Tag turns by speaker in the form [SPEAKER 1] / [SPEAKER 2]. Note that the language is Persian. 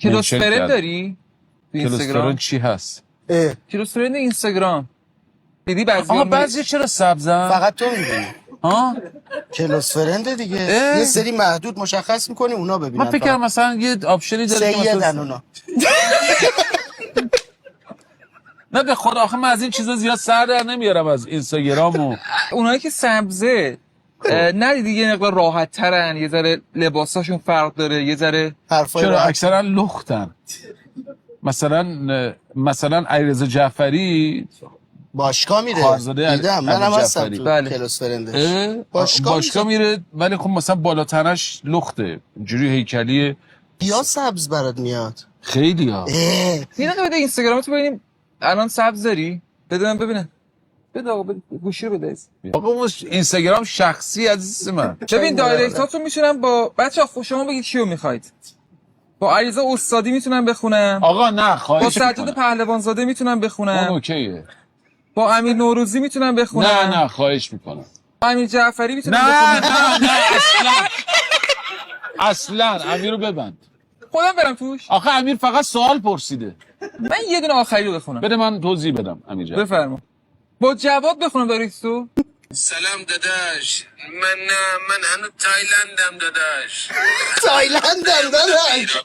[SPEAKER 1] کلوس فرند داری؟
[SPEAKER 2] کلوس فرند چی هست؟
[SPEAKER 1] کلوس فرند اینستاگرام دیدی بعضی
[SPEAKER 2] آقا بعضی چرا سبزن؟
[SPEAKER 3] فقط تو میدونی
[SPEAKER 2] ها؟
[SPEAKER 3] کلوس فرنده دیگه یه سری محدود مشخص میکنی اونا ببینن.
[SPEAKER 2] من فکر کردم مثلا یه آپشنی داره که
[SPEAKER 3] سیدن اونا.
[SPEAKER 2] نه به خدا آخه من از این چیزا زیاد سر در نمیارم از اینستاگرام و
[SPEAKER 1] اونایی که سبزه ندیدی یه مقدار راحت ترن، یه ذره لباساشون فرق داره، یه ذره
[SPEAKER 2] چرا اکثرا لختن. مثلا علیرضا جعفری
[SPEAKER 3] باشگاه میره.
[SPEAKER 2] خارزاده
[SPEAKER 3] دیدم منم هستم تو
[SPEAKER 1] بله.
[SPEAKER 3] کلوس فرندش.
[SPEAKER 2] باشگاه میره ولی خب مثلا بالاتنش لخته اینجوری هیکلیه.
[SPEAKER 3] یا سبز برات میاد
[SPEAKER 2] خیلی ها.
[SPEAKER 1] یه دقیقه بده اینستاگرامتو ببینیم الان سبز داری؟ بده من ببینم. بده آقا بده گوشی رو بده.
[SPEAKER 2] آقا اون اینستاگرام شخصی عزیز من.
[SPEAKER 1] ببین دایرکتاتو میتونم با بچه‌ها شما بگید کیو میخواید. با علیرضا استادی میتونم بخونم.
[SPEAKER 2] آقا نه خواهش
[SPEAKER 1] با سجاد پهلوانزاده میتونم بخونم.
[SPEAKER 2] اون اوکیه.
[SPEAKER 1] با امیر نوروزی میتونم بخونم.
[SPEAKER 2] نه خواهش میکنم.
[SPEAKER 1] با امیر جعفری میتونم بخونم.
[SPEAKER 2] نه اصلا امیر رو ببند.
[SPEAKER 1] خودم برم توش.
[SPEAKER 2] آخه امیر فقط سوال پرسیده.
[SPEAKER 1] من یه دونه آخری رو بخونم.
[SPEAKER 2] بده من توضیح بدم امیر جان.
[SPEAKER 1] بفرما. با جواد بخونم دایرکتو.
[SPEAKER 4] سلام داداش، من هنوز تایلندم داداش.
[SPEAKER 3] تایلندم داداش.